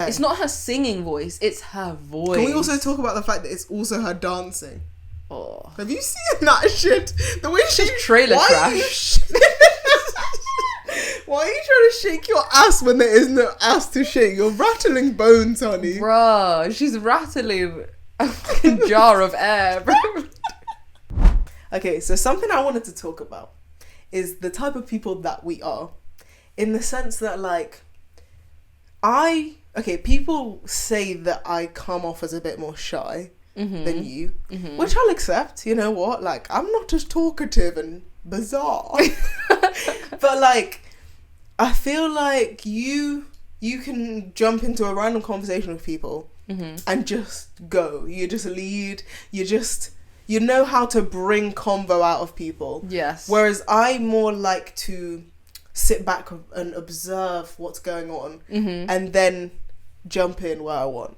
It's not her singing voice, it's her voice. Can we also talk about the fact that it's also her dancing? Oh. Have you seen that shit? The way she's trailer trash. Why are you trying to shake your ass when there is no ass to shake? You're rattling bones, honey. Bruh, she's rattling a fucking jar of air, bro. Okay, so something I wanted to talk about is the type of people that we are. In the sense that, like, people say that I come off as a bit more shy than you, which I'll accept. You know what? Like, I'm not as talkative and bizarre. But, like, I feel like you can jump into a random conversation with people and just go. You just lead. You know how to bring convo out of people. Yes. Whereas I more like to sit back and observe what's going on and then jump in where I want.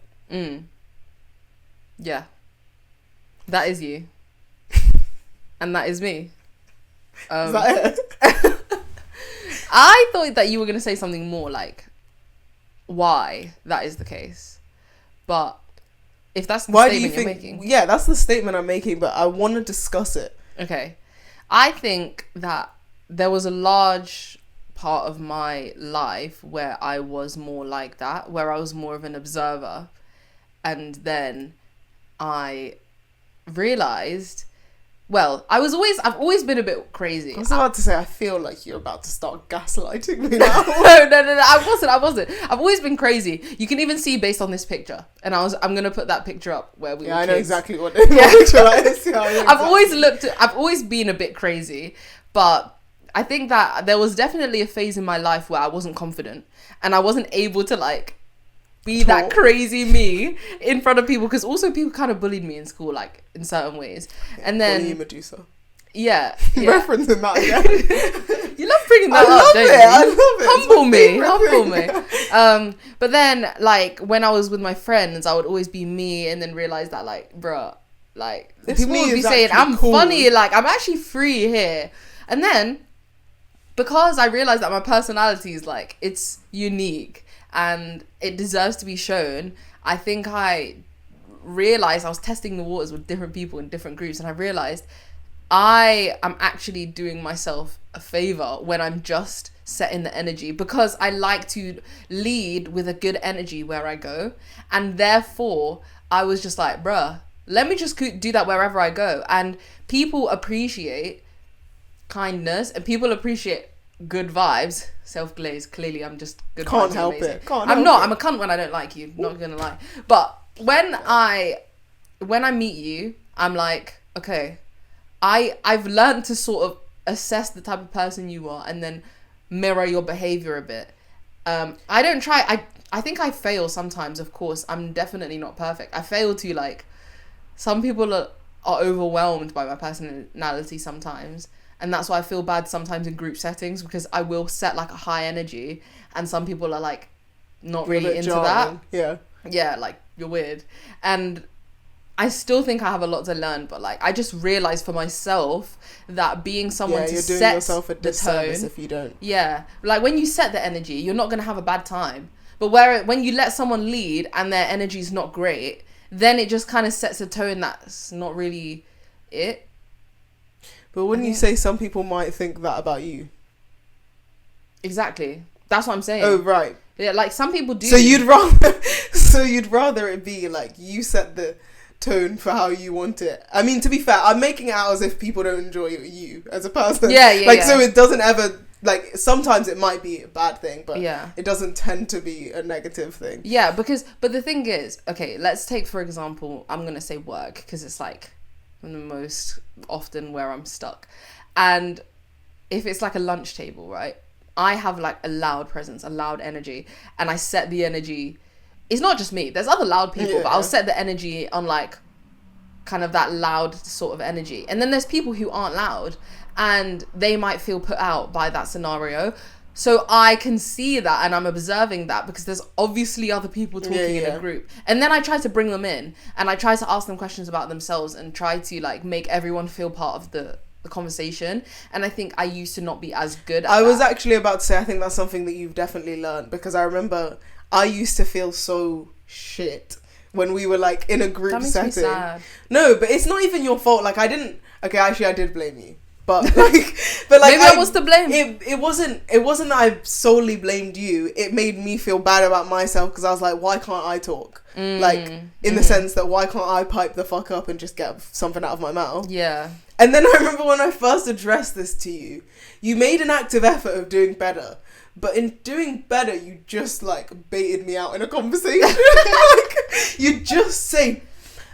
Yeah. That is you. And that is me. Is that it? I thought that you were going to say something more like why that is the case. But if that's the statement you're making. Yeah, that's the statement I'm making, but I want to discuss it. Okay. I think that there was a large part of my life where I was more like that, where I was more of an observer. And then I realized, well, I've always been a bit crazy. I was about to say, I feel like you're about to start gaslighting me now. No, I wasn't. I've always been crazy. You can even see based on this picture. And I'm going to put that picture up where we were I know kids. exactly what the picture is. Yeah, I've always been a bit crazy, but I think that there was definitely a phase in my life where I wasn't confident and I wasn't able to, like, be that crazy me in front of people, because also people kind of bullied me in school, like, in certain ways. Yeah, and then bully Medusa. Yeah. Referencing that again. You love bringing that up, don't you? I love it. Humble me. But then, like, when I was with my friends, I would always be me and then realize that, like, bruh, like, people would be saying, I'm cool. Funny, like, I'm actually free here. And then, because I realized that my personality is, like, it's unique and it deserves to be shown, I think I realized I was testing the waters with different people in different groups, and I realized I am actually doing myself a favor when I'm just setting the energy, because I like to lead with a good energy where I go. And therefore, I was just like, bruh, let me just do that wherever I go. And people appreciate kindness and people appreciate good vibes. Self-glaze, clearly I'm just good. Can't help it. I'm a cunt when I don't like you, not gonna lie. But when I meet you, I'm like, okay, I've learned to sort of assess the type of person you are and then mirror your behavior a bit. I don't try. I think I fail sometimes, of course. I'm definitely not perfect. I fail to, like, some people are overwhelmed by my personality sometimes. And that's why I feel bad sometimes in group settings, because I will set, like, a high energy and some people are, like, not really into jarring. that. Yeah, like, you're weird. And I still think I have a lot to learn, but, like, I just realized for myself that being someone to you're doing set yourself a disservice if you don't. Yeah, like, when you set the energy, you're not gonna have a bad time. But when you let someone lead and their energy's not great, then it just kind of sets a tone that's not really it. But wouldn't you say some people might think that about you? Exactly. That's what I'm saying. Oh, right. Yeah, like, some people do. So you'd rather it be like you set the tone for how you want it. I mean, to be fair, I'm making it out as if people don't enjoy you as a person. Yeah. So it doesn't ever, like, sometimes it might be a bad thing, but yeah, it doesn't tend to be a negative thing. Yeah, but the thing is, okay, let's take, for example, I'm going to say work, because it's, like, the most often where I'm stuck. And if it's like a lunch table, right, I have, like, a loud presence, a loud energy, and I set the energy. It's not just me, there's other loud people, but I'll set the energy on, like, kind of that loud sort of energy. And then there's people who aren't loud and they might feel put out by that scenario. So I can see that and I'm observing that, because there's obviously other people talking in a group. And then I try to bring them in and I try to ask them questions about themselves and try to, like, make everyone feel part of the conversation. And I think I used to not be as good at I was actually about to say, I think that's something that you've definitely learned, because I remember I used to feel so shit when we were like in a group that makes setting. Me sad. No, but it's not even your fault. Like I didn't. Okay, actually, I did blame you. But like, maybe I was to blame. It wasn't that I solely blamed you. It made me feel bad about myself because I was like, why can't I talk? Like in the sense that why can't I pipe the fuck up and just get something out of my mouth? Yeah. And then I remember when I first addressed this to you, you made an active effort of doing better. But in doing better, you just like baited me out in a conversation. Like you just say,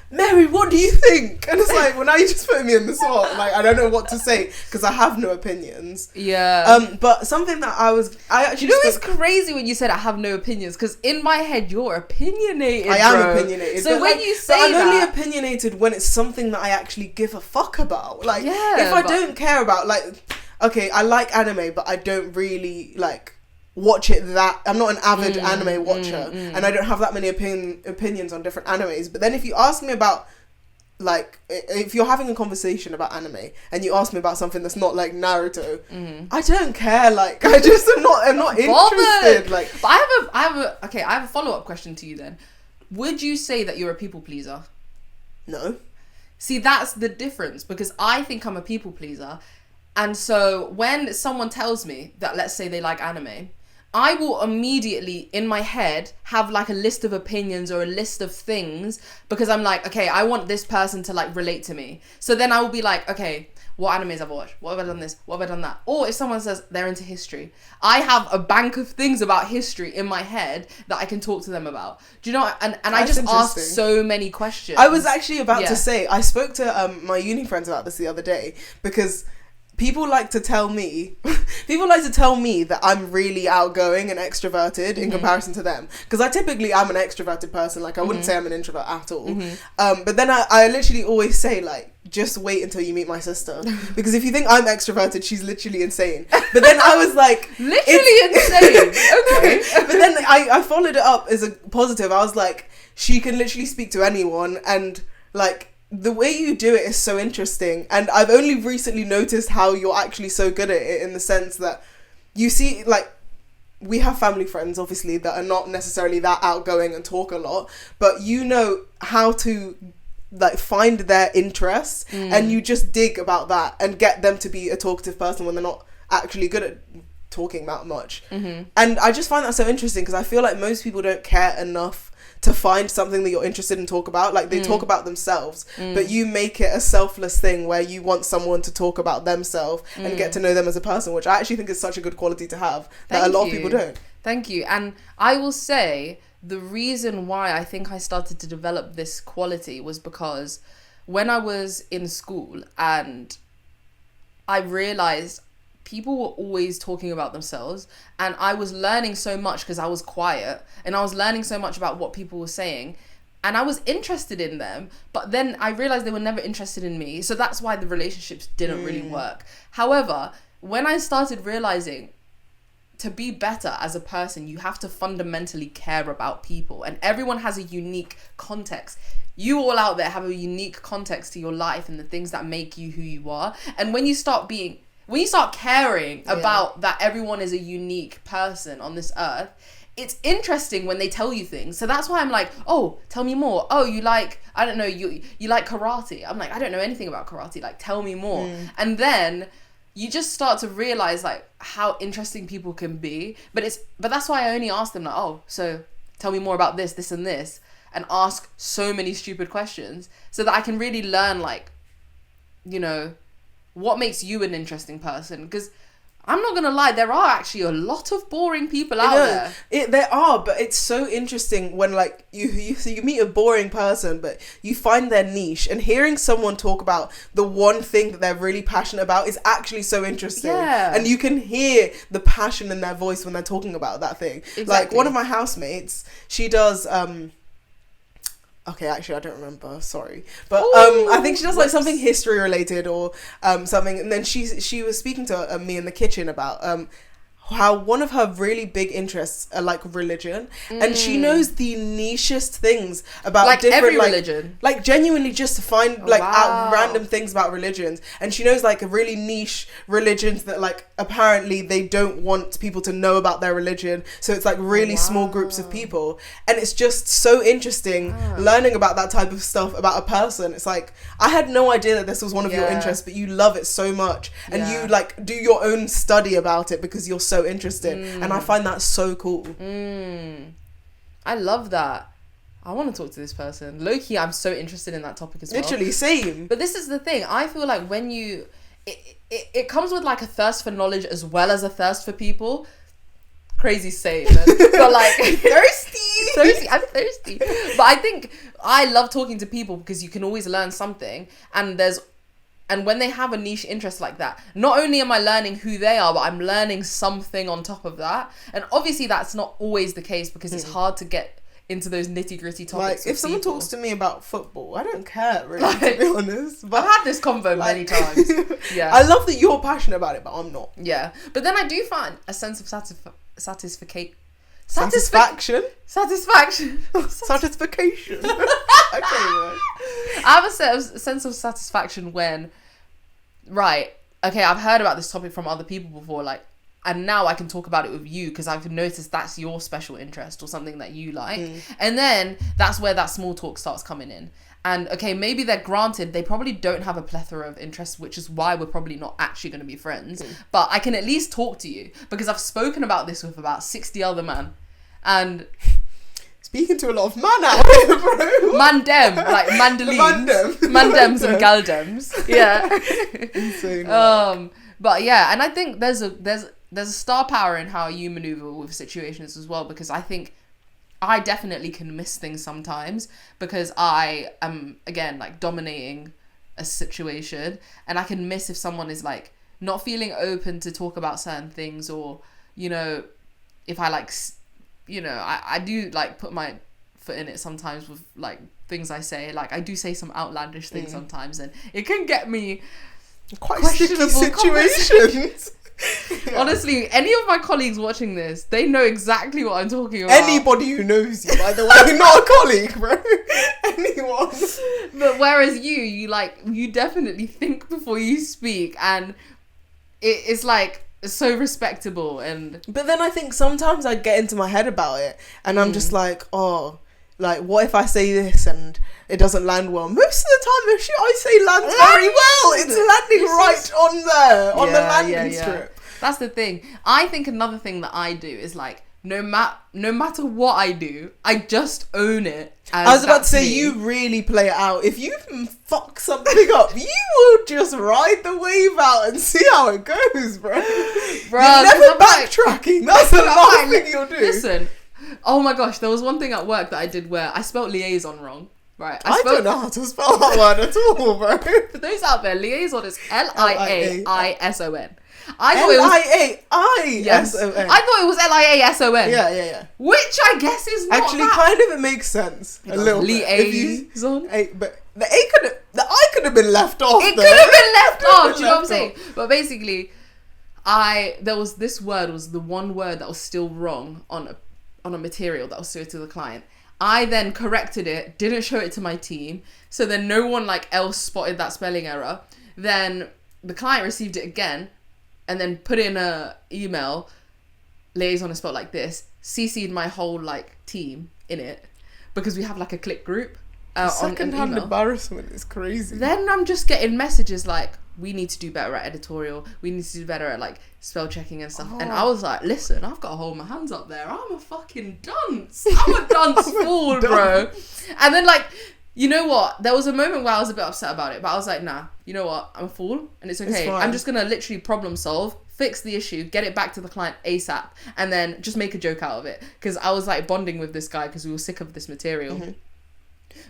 Mary, what do you think? And it's like, well, now you're just putting me in the spot. Like, I don't know what to say because I have no opinions. Yeah. But something that I actually... You know, it's crazy when you said I have no opinions because in my head, you're opinionated, I am opinionated. So when like, you say I'm that... only opinionated when it's something that I actually give a fuck about. Like, yeah, if I don't care about, like... Okay, I like anime, but I don't really, like... watch it that I'm not an avid anime watcher and I don't have that many opinions on different animes. But then if you ask me about, like, if you're having a conversation about anime and you ask me about something that's not like Naruto, I don't care. Like, I just am not interested. Like, but I have a follow-up question to you then. Would you say that you're a people pleaser? No. See, that's the difference because I think I'm a people pleaser, and so when someone tells me that, let's say they like anime, I will immediately, in my head, have like a list of opinions or a list of things because I'm like, okay, I want this person to like relate to me. So then I will be like, okay, what animes I've watched? What have I done this? What have I done that? Or if someone says they're into history, I have a bank of things about history in my head that I can talk to them about. Do you know? And I just ask so many questions. I was actually about to say, I spoke to my uni friends about this the other day because... People like to tell me that I'm really outgoing and extroverted in comparison to them. Because I typically am an extroverted person. Like, I wouldn't say I'm an introvert at all. But then I literally always say, like, just wait until you meet my sister. Because if you think I'm extroverted, she's literally insane. But then I was like... literally insane? Okay. But then I followed it up as a positive. I was like, she can literally speak to anyone and, like... The way you do it is so interesting, and I've only recently noticed how you're actually so good at it in the sense that you see, like, we have family friends, obviously, that are not necessarily that outgoing and talk a lot, but you know how to, like, find their interests, and you just dig about that and get them to be a talkative person when they're not actually good at talking that much. And I just find that so interesting because I feel like most people don't care enough to find something that you're interested in talk about. Like, they talk about themselves, but you make it a selfless thing where you want someone to talk about themselves and get to know them as a person, which I actually think is such a good quality to have that a lot of people don't. Thank you. And I will say the reason why I think I started to develop this quality was because when I was in school and I realized people were always talking about themselves, and I was learning so much because I was quiet, and I was learning so much about what people were saying, and I was interested in them, but then I realized they were never interested in me, so that's why the relationships didn't really work. However, when I started realizing to be better as a person, you have to fundamentally care about people, and everyone has a unique context. You all out there have a unique context to your life and the things that make you who you are, and when you start caring about that everyone is a unique person on this earth, it's interesting when they tell you things. So that's why I'm like, oh, tell me more. Oh, you like, I don't know, you like karate. I'm like, I don't know anything about karate. Like, tell me more. And then you just start to realize like how interesting people can be. But that's why I only ask them like, oh, so tell me more about this, this and this. And ask so many stupid questions so that I can really learn, like, you know, what makes you an interesting person. Because I'm not gonna lie, there are actually a lot of boring people out there. There are, but it's so interesting when, like, you meet a boring person, but you find their niche, and hearing someone talk about the one thing that they're really passionate about is actually so interesting. Yeah. And you can hear the passion in their voice when they're talking about that thing. Exactly. Like, one of my housemates, she does okay, actually, I don't remember. Sorry, but I think she does like something history related or something. And then she was speaking to me in the kitchen about how one of her really big interests are like religion, and she knows the nichest things about like different every like, religion, like genuinely just to find like out random things about religions, and she knows like really niche religions that like apparently they don't want people to know about their religion, so it's like really small groups of people, and it's just so interesting learning about that type of stuff about a person. It's like, I had no idea that this was one of your interests, but you love it so much, and you like do your own study about it because you're so interested, and I find that so cool. I love that. I want to talk to this person. Low-key, I'm so interested in that topic as well. Literally, same. But this is the thing. I feel like when you... It comes with like a thirst for knowledge as well as a thirst for people. Crazy statement. But like... thirsty. I'm thirsty. But I think I love talking to people because you can always learn something. And when they have a niche interest like that, not only am I learning who they are, but I'm learning something on top of that. And obviously that's not always the case because it's hard to get into those nitty gritty topics. Like, if someone talks to me about football, I don't care really, to be honest. But I've had this convo many times. Yeah. I love that you're passionate about it, but I'm not. Yeah. But then I do find a sense of satisfaction. Satisfaction. Okay, man. I have a sense of satisfaction when, right, okay, I've heard about this topic from other people before, like, and now I can talk about it with you because I've noticed that's your special interest or something that you like. And then that's where that small talk starts coming in. And okay, maybe they probably don't have a plethora of interests, which is why we're probably not actually going to be friends. But I can at least talk to you because I've spoken about this with about 60 other men. And speaking to a lot of man out here, bro. Mandem, like mandolines. Mandems and galdems. Yeah. Insane. But yeah, and I think there's a star power in how you maneuver with situations as well, because I think I definitely can miss things sometimes because I am, again, like dominating a situation, and I can miss if someone is like not feeling open to talk about certain things, or, you know, if I like, you know, I do like put my foot in it sometimes with like things I say. Like I do say some outlandish things sometimes, and it can get me quite sticky situations. Yeah. Honestly, any of my colleagues watching this, they know exactly what I'm talking about. Anybody who knows you, by the way, not a colleague, bro. Anyone. But whereas you definitely think before you speak, and it's like so respectable. And but then I think sometimes I get into my head about it, and I'm just like, oh, like, what if I say this and it doesn't land well? Most of the time, the shit I say lands very well. It's landing right on there, on the landing strip. That's the thing. I think another thing that I do is like, no matter what I do, I just own it. I was about to say, you really play it out. If you fuck something up, you will just ride the wave out and see how it goes, bro. You're never backtracking. That's the last thing you'll do. Listen. Oh my gosh, there was one thing at work that I did where I spelt liaison wrong. Right. I don't know how to spell that word at all, bro. For those out there, liaison is Liaison. I thought it was Liaison. I thought it was Liason. Yeah. Which I guess is not actually kind of, it makes sense a little liaison. Bit. But the I could have been left off. It could have been left off. Do you know what I'm saying? But basically, this word was the one word that was still wrong on a material that was served to the client. I then corrected it, didn't show it to my team, so then no one else spotted that spelling error. Then the client received it again, and then put in a email, liaison is spelled like this, CC'd my whole team in it, because we have a click group. Second-hand embarrassment is crazy. Then I'm just getting messages like, we need to do better at editorial, we need to do better at spell checking and stuff. And I was like, listen, I've got to hold my hands up there. I'm a fucking dunce. I'm a dunce fool, bro. And then you know what? There was a moment where I was a bit upset about it, but I was like, nah, you know what? I'm a fool and it's okay. I'm just going to literally problem solve, fix the issue, get it back to the client ASAP, and then just make a joke out of it. Because I was bonding with this guy because we were sick of this material. Mm-hmm.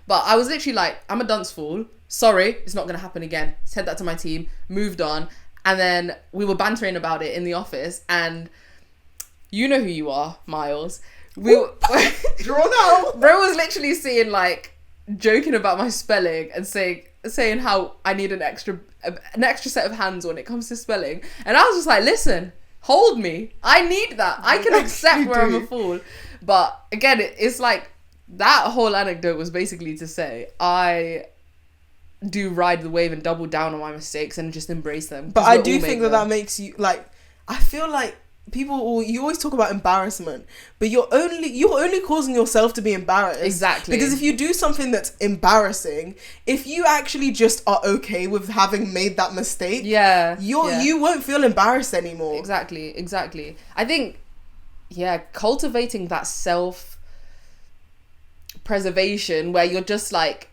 But I was literally like, I'm a dunce fool. Sorry, it's not going to happen again. Said that to my team, moved on. And then we were bantering about it in the office. And you know who you are, Miles. Drawn out. Bro was literally seeing joking about my spelling and saying how I need an extra set of hands when it comes to spelling. And I was just like, listen, hold me. I need that. I can accept where I'm a fool. But again, it's like that whole anecdote was basically to say I do ride the wave and double down on my mistakes and just embrace them. But I do think that makes you like. I feel like you always talk about embarrassment, but you're only causing yourself to be embarrassed. Exactly. Because if you do something that's embarrassing, if you actually just are okay with having made that mistake, you won't feel embarrassed anymore. Exactly. I think, cultivating that self-preservation where you're just like,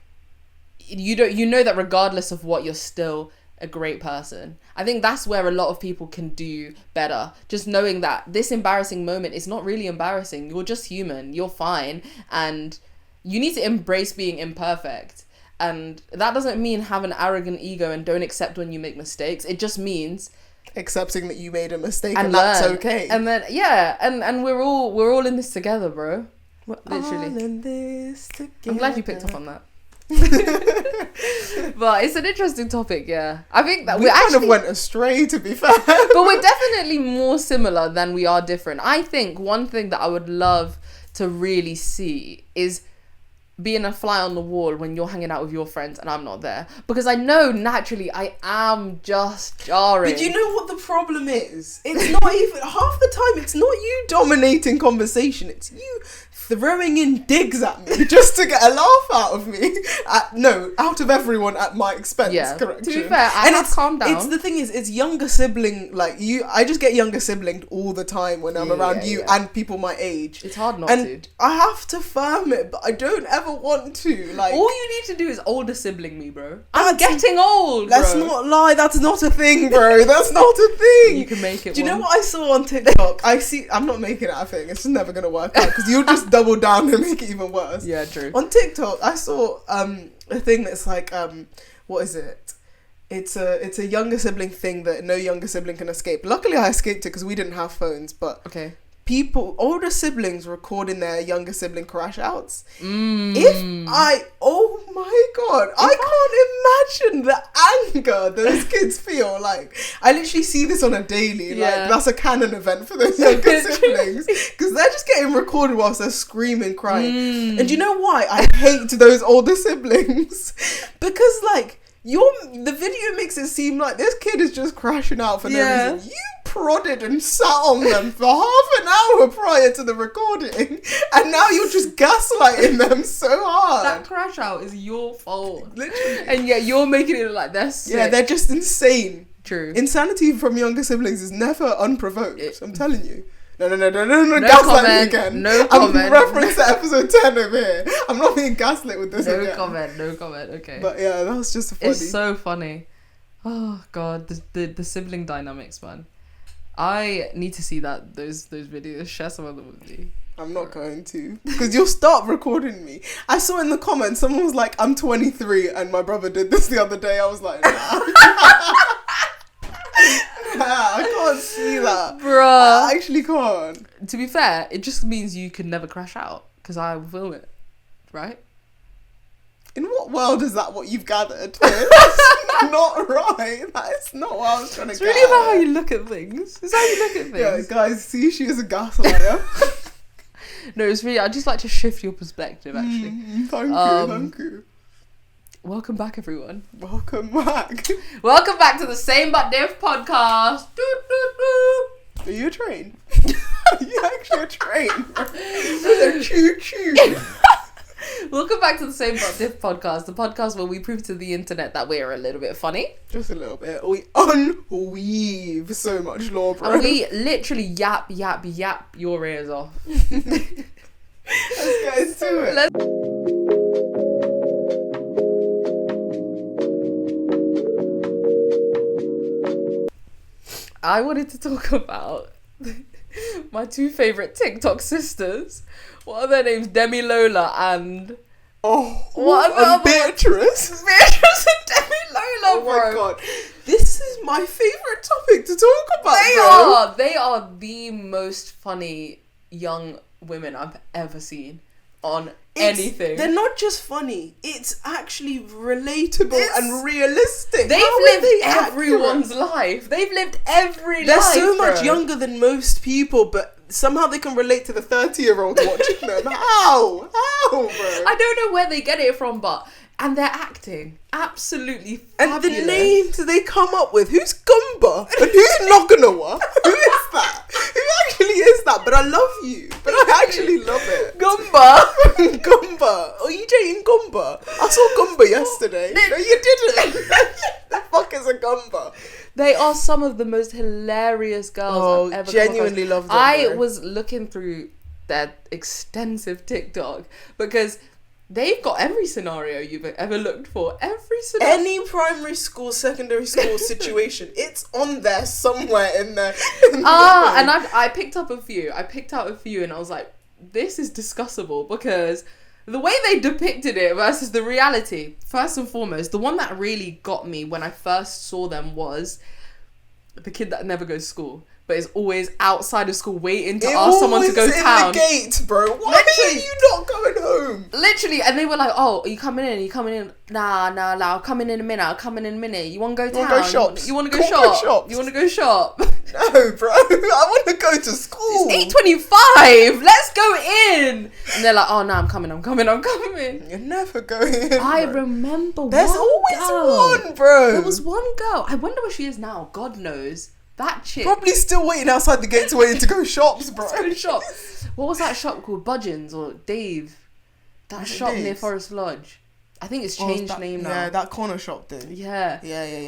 you know that regardless of what, you're still a great person. I think that's where a lot of people can do better. Just knowing that this embarrassing moment is not really embarrassing. You're just human. You're fine. And you need to embrace being imperfect. And that doesn't mean have an arrogant ego and don't accept when you make mistakes. It just means accepting that you made a mistake and that's okay. And then and we're all in this together, bro. Literally. All in this together. I'm glad you picked up on that. But it's an interesting topic. I think that we kind of went astray, to be fair. But we're definitely more similar than we are different. I think one thing that I would love to really see is being a fly on the wall when you're hanging out with your friends and I'm not there, because I know naturally I am just jarring. But you know what the problem is? It's not even half the time. It's not you dominating conversation. It's you throwing in digs at me just to get a laugh out of me. Out of everyone at my expense. Yeah. Correction. To be fair, I calm down. It's the thing is, it's younger sibling like you. I just get younger siblinged all the time when I'm around you and people my age. It's hard not to. I have to firm it, but I don't ever want to. Like, all you need to do is older sibling me, bro. I'm getting old. Let's not lie. That's not a thing, bro. That's not a thing. You can make it. Do you know what I saw on TikTok? I'm not making it a thing. It's just never gonna work out because you'll just double down and make it even worse. Yeah, true. On TikTok, I saw a thing that's like what is it? It's a younger sibling thing that no younger sibling can escape. Luckily, I escaped it because we didn't have phones. But older siblings recording their younger sibling crash outs. Oh my god, I can't imagine the anger those kids feel. Like, I literally see this on a daily. Like, that's a canon event for those younger siblings because they're just getting recorded whilst they're screaming, crying. And you know why I hate those older siblings? Because like the video makes it seem like this kid is just crashing out for no reason. You prodded and sat on them for half an hour prior to the recording, and now you're just gaslighting them so hard. That crash out is your fault, literally, and yet you're making it look like they're sick. Yeah, they're just insane. True. Insanity from younger siblings is never unprovoked. I'm telling you. No, gaslight again. No comment. I'm reference to episode 10 over here. I'm not being gaslit with this again. No comment, okay. But yeah, that was just funny. It's so funny. Oh god, the sibling dynamics, man. I need to see those videos. Share some of them with me. I'm not going to, because you'll start recording me. I saw in the comments someone was like, I'm 23 and my brother did this the other day. I was like, I can't see that, bruh. I actually can't. To be fair, it just means you can never crash out because I will film it, right? In what world is that what you've gathered? That's not right. That's not what I was trying to get. It's really about how you look at things. It's how you look at things. Yeah, guys, see, she is a gaslighter. No, it's really, I just like to shift your perspective, actually. Thank you. Welcome back, everyone. Welcome back. Welcome back to the Same But Diff podcast. Are you a train? Are you actually a train? There's a choo-choo. Welcome back to the Same But Diff podcast, the podcast where we prove to the internet that we're a little bit funny. Just a little bit. We unweave so much law, bro. And we literally yap your ears off. Let's get into it. I wanted to talk about my two favourite TikTok sisters. What are their names? Demilola and... Beatrice? Beatrice and Demilola, bro. Oh my god. This is my favourite topic to talk about, They are the most funny young women I've ever seen on anything. They're not just funny. It's actually relatable and realistic. They've lived everyone's life. They've lived every life. They're so much younger than most people, but somehow they can relate to the 30-year-old watching them. How, bro? I don't know where they get it from, and they're acting absolutely fabulous. And the names they come up with. Who's Gumba? And who's Noganawa? Who is that? Who actually is that? But I love you. But I actually love it. Gumba. Gumba. Are you dating Gumba? I saw Gumba yesterday. No, you didn't. The fuck is a Gumba? They are some of the most hilarious girls I've ever genuinely love them. I was looking through their extensive TikTok because they've got every scenario you've ever looked for. Every scenario. Any primary school, secondary school situation, it's on there somewhere in there. And I picked up a few. I picked out a few and I was like, this is discussable because the way they depicted it versus the reality. First and foremost, the one that really got me when I first saw them was the kid that never goes to school, but is always outside of school waiting to ask someone to go town. In the gate, bro. Why are you not coming home? Literally, and they were like, "Oh, are you coming in? Are you coming in? Nah. I'll come in a minute. You want to go town? You want to go shop? You want to go shop? No, bro. I want to go to school. It's 8:25. Let's go in." And they're like, "Oh no, I'm coming. You're never going in. I remember. There's always one, bro. There was one girl. I wonder where she is now. God knows. That chick probably still waiting outside the gates, waiting to go shops, bro. What was that shop called? Budgeons or Dave? That shop Dave's? Near Forest Lodge. I think it's changed name now. Yeah, that corner shop thing. Yeah.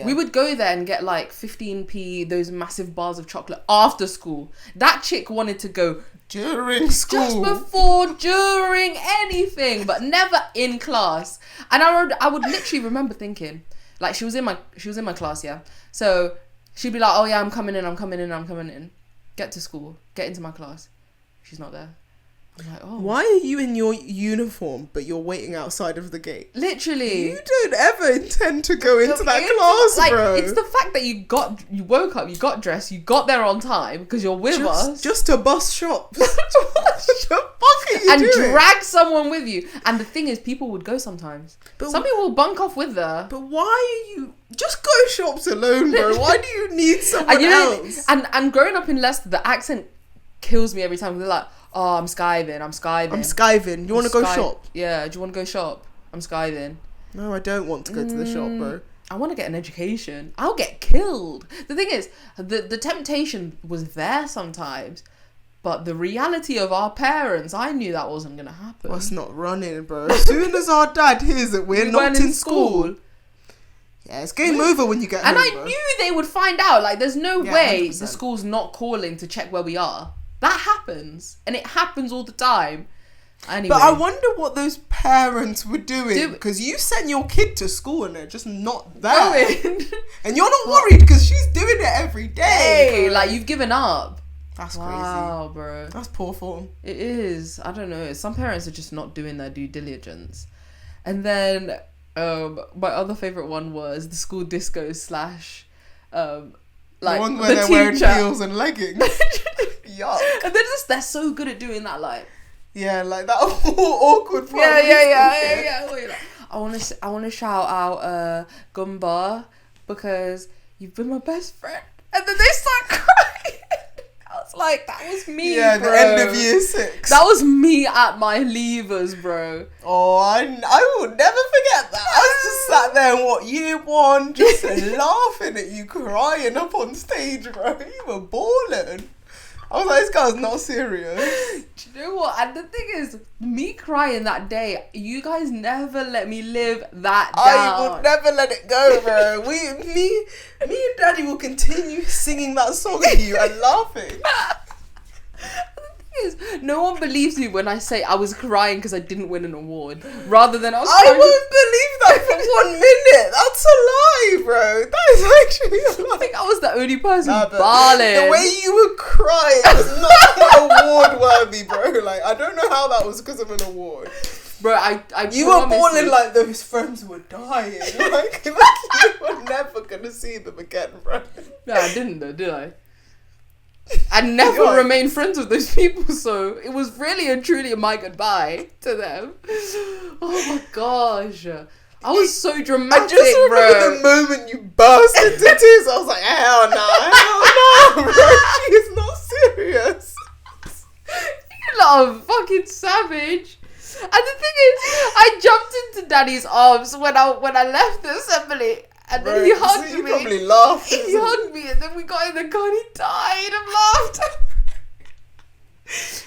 We would go there and get like 15p, those massive bars of chocolate after school. That chick wanted to go during school. Just before, during, anything, but never in class. And I would literally remember thinking, like, she was in my class, yeah. So she'd be like, "Oh yeah, I'm coming in. Get to school. Get into my class." She's not there. I'm like, "Oh." Why are you in your uniform, but you're waiting outside of the gate? Literally. You don't ever intend to go into that class, bro. It's the fact that you woke up, you got dressed, you got there on time because you're with us. Just to bust shops. What the fuck are you doing? And drag someone with you. And the thing is, people would go sometimes. But some people will bunk off with her. But why are you... Just go shops alone, bro. Why do you need someone else? And growing up in Leicester, the accent kills me every time. They're like, "Oh, I'm skiving. I'm skiving. You want to go shop?" Yeah, do you want to go shop? I'm skiving. No, I don't want to go to the shop, bro. I want to get an education. I'll get killed. The thing is, the temptation was there sometimes. But the reality of our parents, I knew that wasn't going to happen. That's not running, bro. As soon as our dad hears that we're not in school... Yeah, it's game over when you get home, and I bro. knew they would find out. Like, there's no way 100%. The school's not calling to check where we are. That happens. And it happens all the time. Anyway. But I wonder what those parents were doing. Because you sent your kid to school and they're just not there. And you're not worried because she's doing it every day. Hey, like, you've given up. That's crazy. Wow, bro. That's poor form. It is. I don't know. Some parents are just not doing their due diligence. And then... my other favourite one was the school disco / the one where they're wearing heels and leggings. Yuck. And they're so good at doing that, like... Yeah, like that awkward part. Yeah. I want to shout out Gumba because you've been my best friend. And then they start crying. I was like, that was me, yeah, bro. The end of year 6. That was me at my levers, bro. Oh, I will never forget that. I was just sat there in year 1, just laughing at you crying up on stage, bro. You were balling. I was like, this girl's not serious. Do you know what? And the thing is, me crying that day, you guys never let me live that down. I will never let it go, bro. Me and Daddy will continue singing that song at you and laughing. Is, no one believes me when I say I was crying because I didn't win an award, rather than I won't believe that for 1 minute. That's a lie, bro. That is actually a lie. I think I was the only person bawling. The way you were crying was not award worthy, bro. Like, I don't know how that was because of an award. Bro, you were bawling like those friends were dying. Like you were never gonna see them again, bro. No, I didn't though, did I? and never remain friends with those people. So it was really and truly my goodbye to them. Oh my gosh. I was so dramatic, I just remember the moment you burst into tears. I was like, hell no, bro. She is not serious. You lot are fucking savage. And the thing is, I jumped into Daddy's arms when I left the assembly, and then he hugged me. You probably laughed. He hugged me, and then we got in the car and he died of laughter.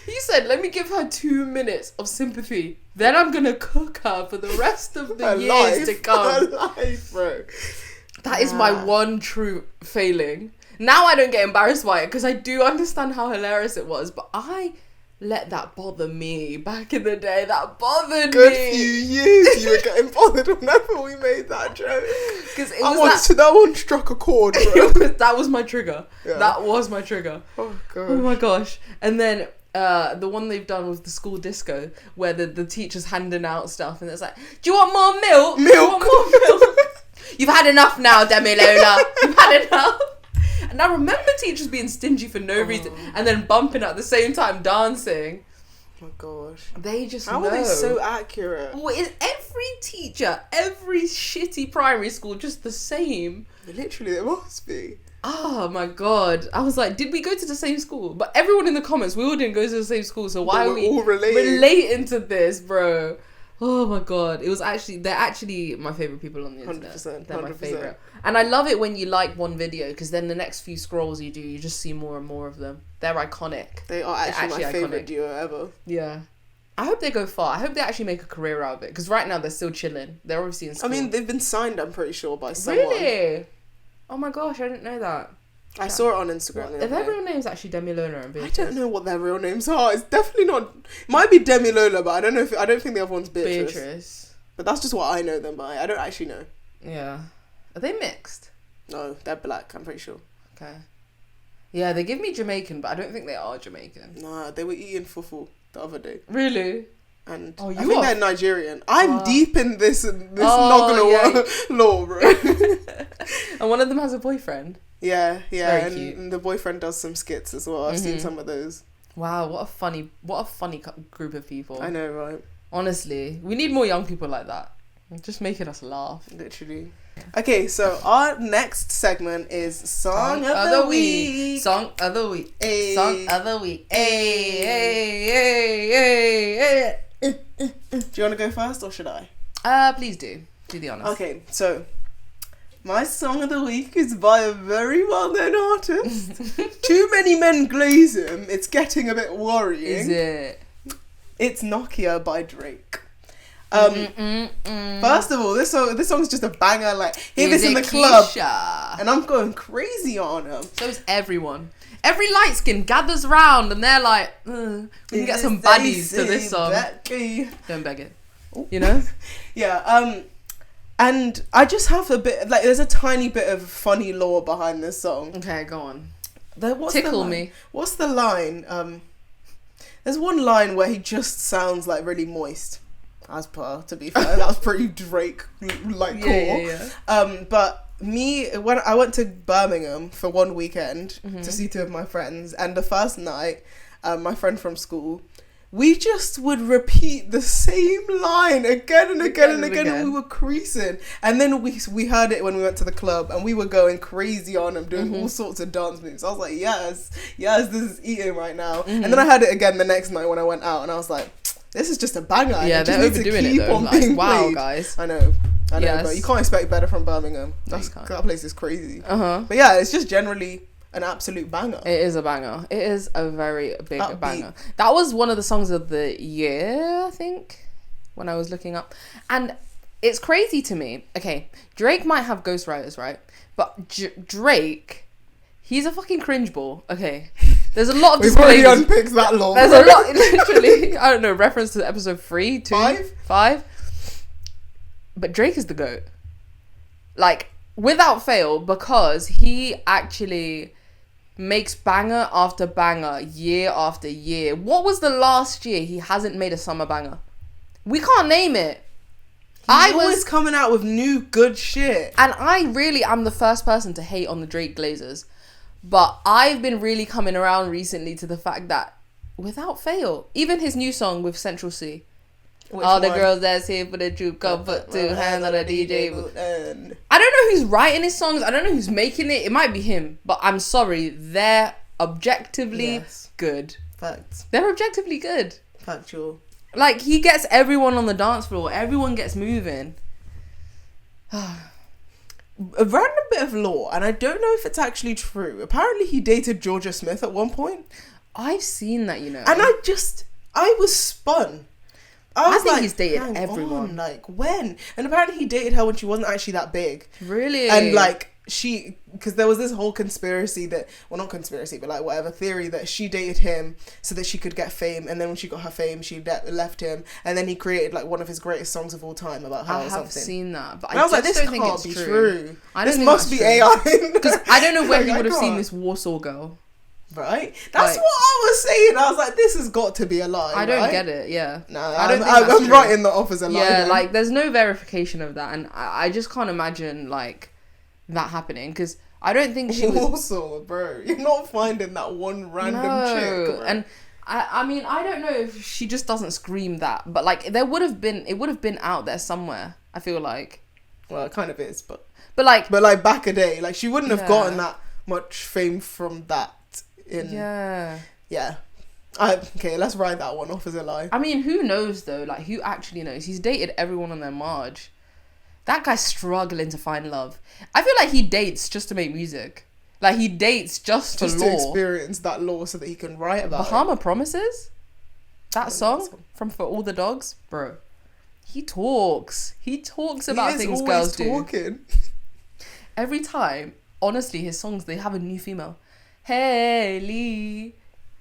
He said, let me give her 2 minutes of sympathy. Then I'm going to cook her for the rest of the years to come. Her life, bro. That is my one true failing. Now I don't get embarrassed by it because I do understand how hilarious it was. But I let that bother me back in the day. That bothered Good me. few years you were getting bothered whenever we made that joke. Because that one struck a chord, bro. That was my trigger. Yeah. That was my trigger. Oh, gosh. Oh my gosh. And then the one they've done with the school disco where the teacher's handing out stuff and it's like, do you want more milk? Milk. Do you want more milk? You've had enough now, Demilola. You've had enough. And I remember teachers being stingy for no reason and then bumping at the same time, dancing. Oh my gosh. They just How know. are they so accurate? Well, is every teacher, every shitty primary school just the same? Literally, it must be. Oh my god. I was like, did we go to the same school? But everyone in the comments, we all didn't go to the same school, so why are we all relating to this, bro? Oh my god. They're actually my favourite people on the internet. 100%. They're my favourite. And I love it when you like one video because then the next few scrolls you do, you just see more and more of them. They're iconic. They are actually my favourite duo ever. Yeah. I hope they go far. I hope they actually make a career out of it because right now they're still chilling. They're obviously in school. I mean, they've been signed, I'm pretty sure, by someone. Really? Oh my gosh, I didn't know that. I saw it on Instagram. If their real name's actually Demilola and Beatrice. I don't know what their real names are. It's definitely not. It might be Demilola, but I don't know. I don't think the other one's Beatrice. But that's just what I know them by. I don't actually know. Yeah. Are they mixed? No, they're black. I'm pretty sure. Okay. Yeah, they give me Jamaican, but I don't think they are Jamaican. Nah, they were eating fufu the other day. Really? And I think they're Nigerian. I'm deep in this law, bro. And one of them has a boyfriend. Yeah, and the boyfriend does some skits as well. I've seen some of those. Wow, what a funny group of people. I know, right? Honestly, we need more young people like that. Just making us laugh. Literally. Okay, so our next segment is Song of the Week. Song of the Week. Ay. Song of the Week. Hey. Do you want to go first or should I? Please do. Do the honors. Okay, so my Song of the Week is by a very well-known artist. Too many men glaze him. It's getting a bit worrying. Is it? It's Nokia by Drake. First of all, this song's just a banger. Like, hear this in the club, and I'm going crazy on him. So is everyone. Every light skin gathers round, and they're like, we can get some baddies to this song. Becky. Don't beg it. You know? Yeah. And I just have a bit, like, there's a tiny bit of funny lore behind this song. Okay, go on. Tickle me. What's the line? There's one line where he just sounds like really moist. As per, to be fair, that was pretty Drake like core. Yeah. But when I went to Birmingham for one weekend to see two of my friends, and the first night, my friend from school, we just would repeat the same line again and again, and we were creasing. And then we heard it when we went to the club, and we were going crazy on him, doing all sorts of dance moves. I was like, yes, this is eating right now. And then I heard it again the next night when I went out, and I was like, this is just a banger. Yeah, they're overdoing it though. Like, wow, guys. I know, yes. But you can't expect better from Birmingham. That place is crazy. But yeah, it's just generally an absolute banger. It is a banger. It is a very big banger. That was one of the songs of the year, I think, when I was looking up. And it's crazy to me. Okay, Drake might have ghostwriters, right? But Drake, he's a fucking cringe ball. Okay. There's a lot of We've already unpicked that long. There's a lot, literally. I don't know, reference to episode 3, 2, 5. But Drake is the GOAT. Like, without fail, because he actually makes banger after banger, year after year. What was the last year he hasn't made a summer banger? We can't name it. He's always coming out with new good shit. And I really am the first person to hate on the Drake Glazers. But I've been really coming around recently to the fact that without fail, even his new song with Central C, all the girls that's here for the juke, come put 2 hands on the DJ. I don't know who's writing his songs. I don't know who's making it. It might be him, but I'm sorry, they're objectively good. Facts. They're objectively good. Factual. Like, he gets everyone on the dance floor. Everyone gets moving. A random bit of lore, and I don't know if it's actually true. Apparently, he dated Georgia Smith at one point. I've seen that, you know. And I was spun. I think he's dated everyone. Like, when? And apparently he dated her when she wasn't actually that big. Really? And, like, because there was this whole conspiracy that, well, not conspiracy, but, like, whatever theory that she dated him so that she could get fame. And then when she got her fame, she left him. And then he created, like, one of his greatest songs of all time about her or something. I have seen that. But I was like, this can't be true. This must be AI. Because I don't know where he would have seen this Warsaw girl. Right? That's what I was saying. I was like, this has got to be a lie. I don't get it, yeah. No, I'm writing that off as a lie. Yeah, like, there's no verification of that. And I just can't imagine, like, that happening. Because I don't think she was... Also, bro, you're not finding that one random chick. Bro. And I mean, I don't know if she just doesn't scream that. But, like, it would have been out there somewhere, I feel like. Well, it kind of is, but like back a day, like, she wouldn't have gotten that much fame from that. Okay, let's write that one off as a lie. I mean, who knows though? Like, who actually knows? He's dated everyone on their marge. That guy's struggling to find love. I feel like he dates just to make music. Like, he dates just to experience that law so that he can write about Bahama Promises? That song from For All the Dogs? Bro, he talks about things girls do. Every time, honestly, his songs, they have a new female. Haley,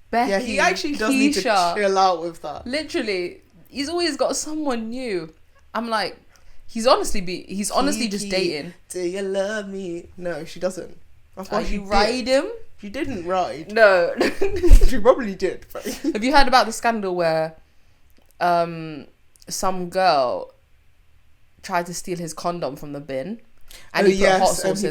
Becky, yeah, he actually does need to chill out with that. Literally, he's always got someone new. I'm like, he's honestly just dating. Do you love me? No, she doesn't. Are you ride him? She didn't ride. No. She probably did. But... Have you heard about the scandal where some girl tried to steal his condom from the bin and he put hot sauce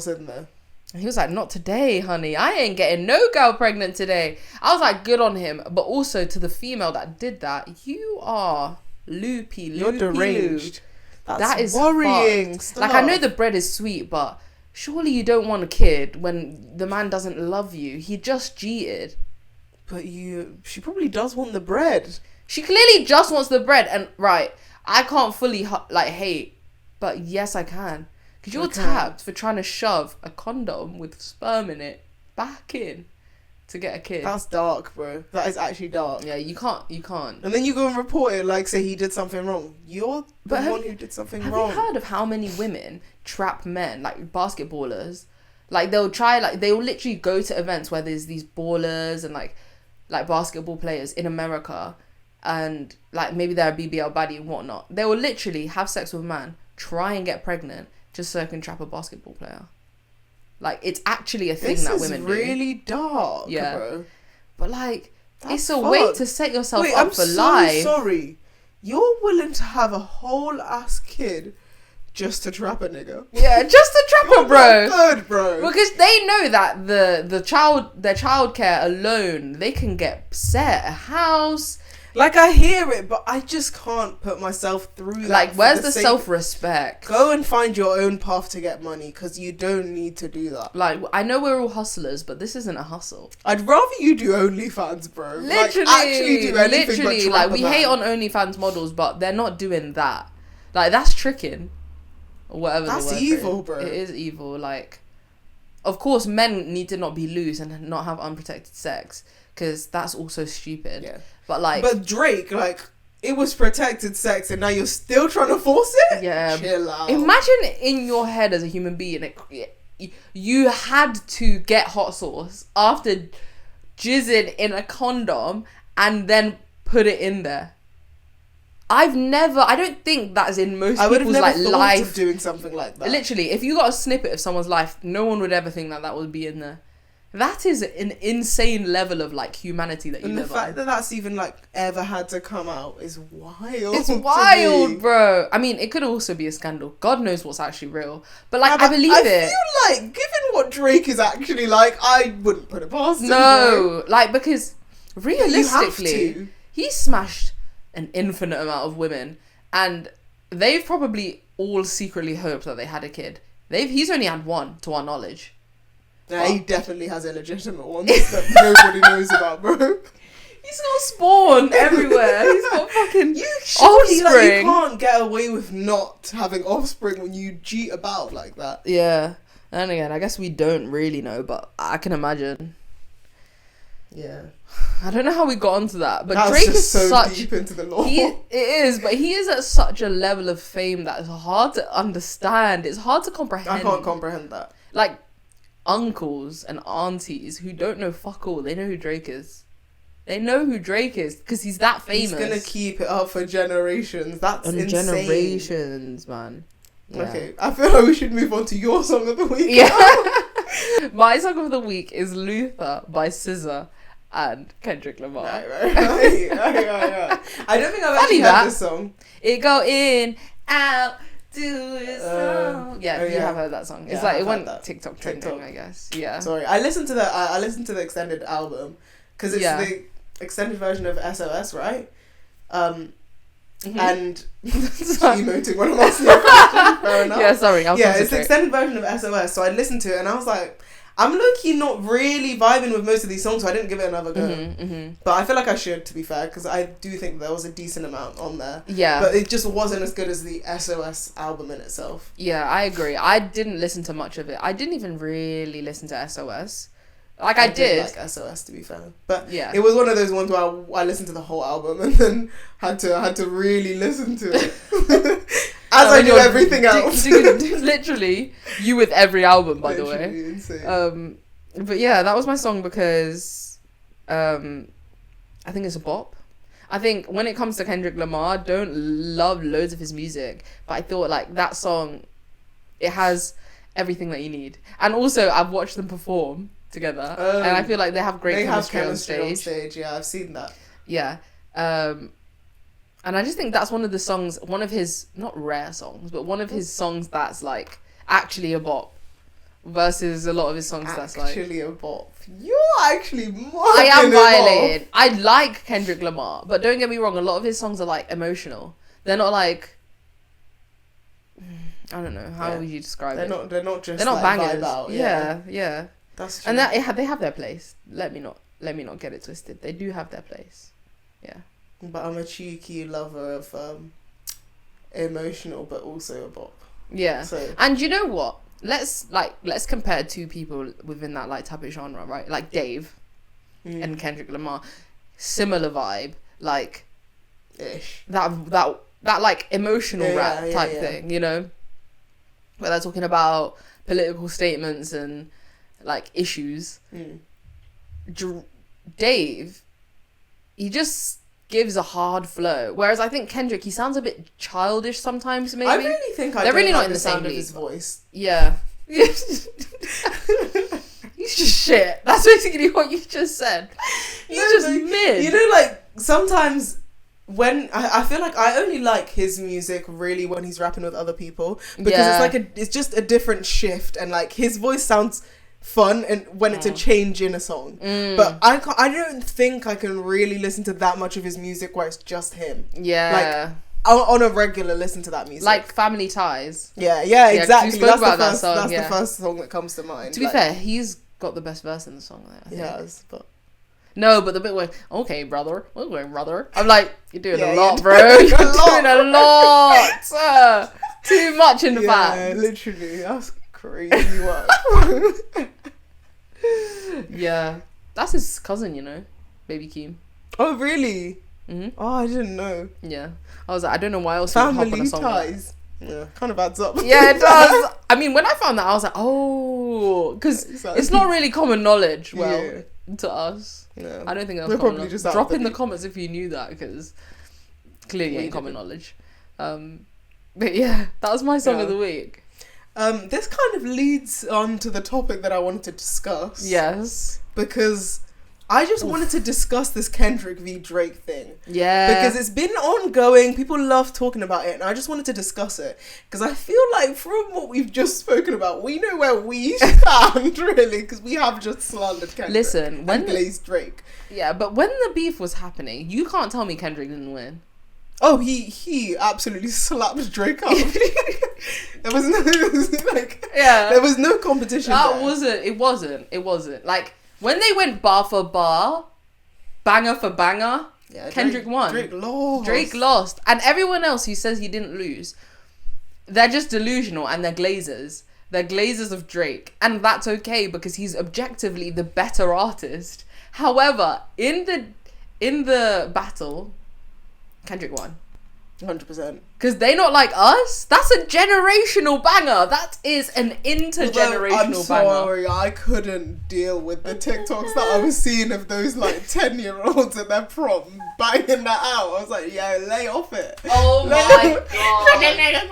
in there? And he was like, not today, honey. I ain't getting no girl pregnant today. I was like, good on him. But also to the female that did that, you are loopy. You're deranged. That is worrying. Like, I know the bread is sweet, but surely you don't want a kid when the man doesn't love you. He just cheated. But she probably does want the bread. She clearly just wants the bread. And, right, I can't fully, hate. But yes, I can. Because you're tapped for trying to shove a condom with sperm in it back in to get a kid. That's dark, bro. That is actually dark. Yeah, you can't. And then you go and report it, like, say he did something wrong. You're the one who did something wrong. Have you heard of how many women trap men, like basketballers? Like, they'll literally go to events where there's these ballers and, like basketball players in America. And, like, maybe they're a BBL baddie and whatnot. They will literally have sex with a man, try and get pregnant, just so I can trap a basketball player. Like, it's actually a thing that women do. This is really dark, bro. But, like, it's a way to set yourself up for life. I'm so sorry. You're willing to have a whole ass kid just to trap a nigga? Yeah, just to trap a bro. Good, bro. Because they know that their childcare alone, they can get set a house. Like, I hear it, but I just can't put myself through that. Like, where's the self-respect? Go and find your own path to get money, because you don't need to do that. Like, I know we're all hustlers, but this isn't a hustle. I'd rather you do OnlyFans, bro. Literally. Like, actually do anything but trap we hate on OnlyFans models, but they're not doing that. Like, that's tricking. Or whatever. That's evil, bro. It is evil. Like, of course, men need to not be loose and not have unprotected sex, because that's also stupid. Yeah. But Drake, like, it was protected sex and now you're still trying to force it? Yeah. Chill out. Imagine in your head as a human being, you had to get hot sauce after jizzing in a condom and then put it in there. I don't think that's in most people's life of doing something like that. Literally, if you got a snippet of someone's life, no one would ever think that would be in there. That is an insane level of, like, humanity that you live on. And the fact that that's even, like, ever had to come out is wild. It's wild, bro. I mean, it could also be a scandal. God knows what's actually real. But, like, I believe it. I feel like, given what Drake is actually like, I wouldn't put it past him. No, like, because realistically, realistically, he smashed an infinite amount of women, and they've probably all secretly hoped that they had a kid. He's only had one, to our knowledge. Yeah, he definitely has illegitimate ones that nobody knows about, bro. He's got spawn everywhere. He's got fucking surely, offspring. like, you can't get away with not having offspring when you cheat about like that. Yeah. And again, I guess we don't really know, but I can imagine. Yeah. I don't know how we got onto that, but That's Drake just is so such deep into the law. It is, but he is at such a level of fame that it's hard to understand. It's hard to comprehend. I can't comprehend that. Like, uncles and aunties who don't know fuck all, they know who Drake is. They know who Drake is because he's that famous. He's gonna keep it up for generations. That's insane. Generations, man. Yeah. Okay, I feel like we should move on to your song of the week. Yeah. My song of the week is Luther by SZA and Kendrick Lamar. Right. I don't think I've actually heard this song. It go in, out, do it song. You have heard that song. It's like it went TikTok trending, I guess. Yeah. Sorry, I listened to the extended album because it's the extended version of SOS, right? And emoting when I'm asking a question. Fair enough. Yeah, sorry. It's the extended version of SOS. So I listened to it and I was like, I'm low-key not really vibing with most of these songs, so I didn't give it another go. But I feel like I should, to be fair, because I do think there was a decent amount on there. Yeah. But it just wasn't as good as the SOS album in itself. Yeah, I agree. I didn't listen to much of it. I didn't even really listen to SOS. Like, I did like SOS, to be fair, but it was one of those ones where I listened to the whole album and then had to really listen to it as I do everything else. Literally, you with every album, by the way. Insane. But yeah, that was my song because I think it's a bop. I think when it comes to Kendrick Lamar, I don't love loads of his music, but I thought like that song, it has everything that you need. And also, I've watched them perform together, and I feel like they have great chemistry on stage. Yeah, I've seen that. Yeah, and I just think that's one of the songs, one of his not rare songs, but one of his songs that's like actually a bop, versus a lot of his songs that's like actually a bop. You're actually I am violating. I like Kendrick Lamar, but don't get me wrong, a lot of his songs are like emotional. They're not like, I don't know how would you describe it. They're not just like bangers. Vibe out. Yeah. That's true. And they have their place. Let me not get it twisted. They do have their place. Yeah. But I'm a cheeky lover of emotional, but also a bop. Yeah. So. And you know what? Let's compare two people within that like type of genre, right? Like Dave and Kendrick Lamar, similar vibe, like ish. That like emotional rap type thing, you know, where they're talking about political statements and like issues. Dave, he just gives a hard flow, whereas I think Kendrick, he sounds a bit childish sometimes. Maybe I really think they're really not in the sound of his voice. Yeah. He's just shit. That's basically what you just said. He's just mid. You know, like sometimes when I feel like I only like his music really when he's rapping with other people, because it's like it's just a different shift, and like his voice sounds fun and when it's a change in a song. But I don't think I can really listen to that much of his music where it's just him. Yeah. Like on a regular listen to that music. Like Family Ties. Yeah, exactly. That's the first song that comes to mind. To be fair, he's got the best verse in the song there, I think. He has, but no, but the bit where, okay, brother, what's going, brother? I'm like, you're doing a lot, bro. You're doing a lot. Too much in the fact. Yeah, literally. That's crazy work. Yeah. That's his cousin, you know. Baby Keem. Oh, really? Mm-hmm. Oh, I didn't know. Yeah. I was like, I don't know why else Family you would hop on a song ties. Like that. Yeah, kind of adds up. Yeah, it does. I mean, when I found that, I was like, oh, because it's not really common knowledge, to us. Yeah. I don't think that's We're common probably just knowledge. Drop in the comments if you knew that, because clearly ain't common knowledge. But yeah, that was my song of the week. This kind of leads on to the topic that I wanted to discuss. Yes. Because I just wanted to discuss this Kendrick v Drake thing. Yeah. Because it's been ongoing. People love talking about it. And I just wanted to discuss it. Because I feel like from what we've just spoken about, we know where we stand, really. Because we have just slandered Kendrick. Listen, and glazed Drake. Yeah, but when the beef was happening, you can't tell me Kendrick didn't win. Oh, he absolutely slapped Drake up. There was no competition. It wasn't. Like, when they went bar for bar, banger for banger, Kendrick won. Drake lost. And everyone else who says he didn't lose, they're just delusional and they're glazers. They're glazers of Drake. And that's okay because he's objectively the better artist. However, in the battle, Kendrick won. 100%. Because they not like us. That's a generational banger. That is an intergenerational banger. I'm sorry, I couldn't deal with the TikToks that I was seeing of those like 10-year-olds at their prom banging that out. I was like, yo, lay off it. Oh my god. They're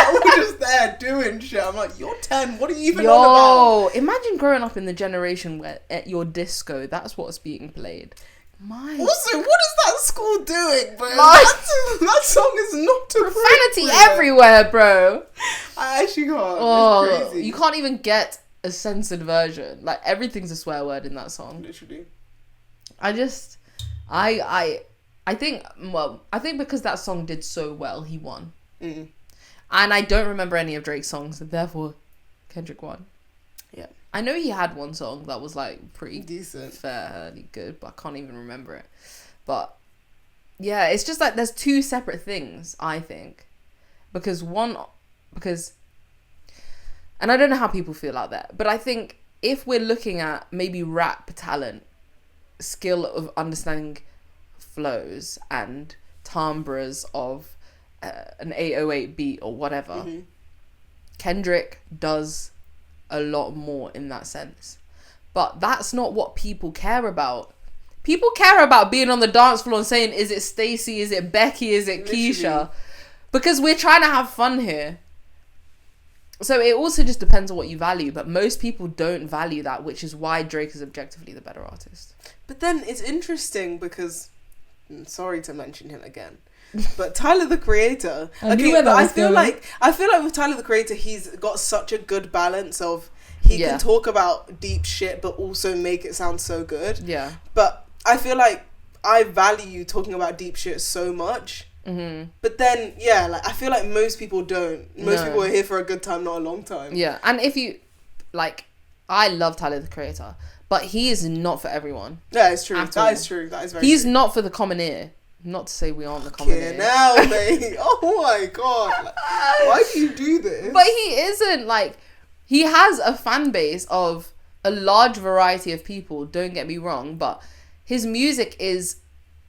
all just there doing shit. I'm like, you're 10. What are you even on about? Imagine growing up in the generation where at your disco, that's what's being played. Also, what is that school doing, bro? That song is not profanity everywhere, bro. I actually can't. Oh, it's crazy. You can't even get a censored version. Like, everything's a swear word in that song. Literally. I think because that song did so well, he won. Mm. And I don't remember any of Drake's songs, and therefore Kendrick won. Yeah. I know he had one song that was like pretty decent, fairly good, but I can't even remember it. But yeah, it's just like there's two separate things, I think, because and I don't know how people feel out there, but I think if we're looking at maybe rap talent, skill of understanding flows and timbres of an 808 beat or whatever, mm-hmm. Kendrick does a lot more in that sense. But that's not what people care about. People care about being on the dance floor and saying, is it Stacey, is it Becky, is it Keisha? Literally. Because we're trying to have fun here. So it also just depends on what you value, but most people don't value that, which is why Drake is objectively the better artist. But then it's interesting because, sorry to mention him again, but Tyler the Creator, I feel like with Tyler the Creator, he's got such a good balance of he can talk about deep shit but also make it sound so good. Yeah. But I feel like I value talking about deep shit so much. Mm-hmm. But then, like I feel like most people don't. Most people are here for a good time, not a long time. Yeah, and if you like, I love Tyler the Creator, but he is not for everyone. Yeah, it's true. That is true. That is very. He's true. not for the common ear. Not to say we aren't the common ear. Now, mate. Oh my god. Like, why do you do this? But he isn't like. He has a fan base of a large variety of people. Don't get me wrong, but his music is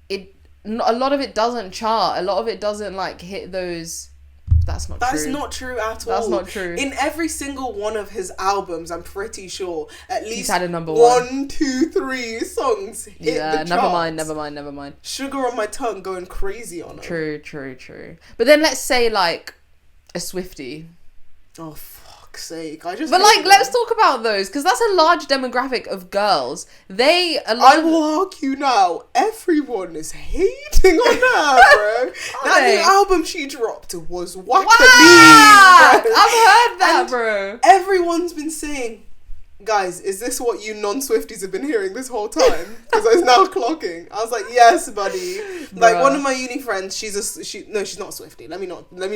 a lot of it doesn't chart. A lot of it doesn't like hit those. That's not true. That's not true at all. That's not true. In every single one of his albums, I'm pretty sure at least he's had a number 1, 2, 3 songs hit the charts. Never mind. Sugar on My Tongue going crazy on it. True. But then let's say like a Swiftie. Oh, fuck's sake. Let's talk about those, because that's a large demographic of girls. I will argue now, everyone is hating on her, bro. That new album she dropped was whack. I've heard that, bro. Everyone's been saying, guys, is this what you non-Swifties have been hearing this whole time? Because I was now clocking. I was like, yes, buddy. Like, one of my uni friends, she's not Swiftie. Let me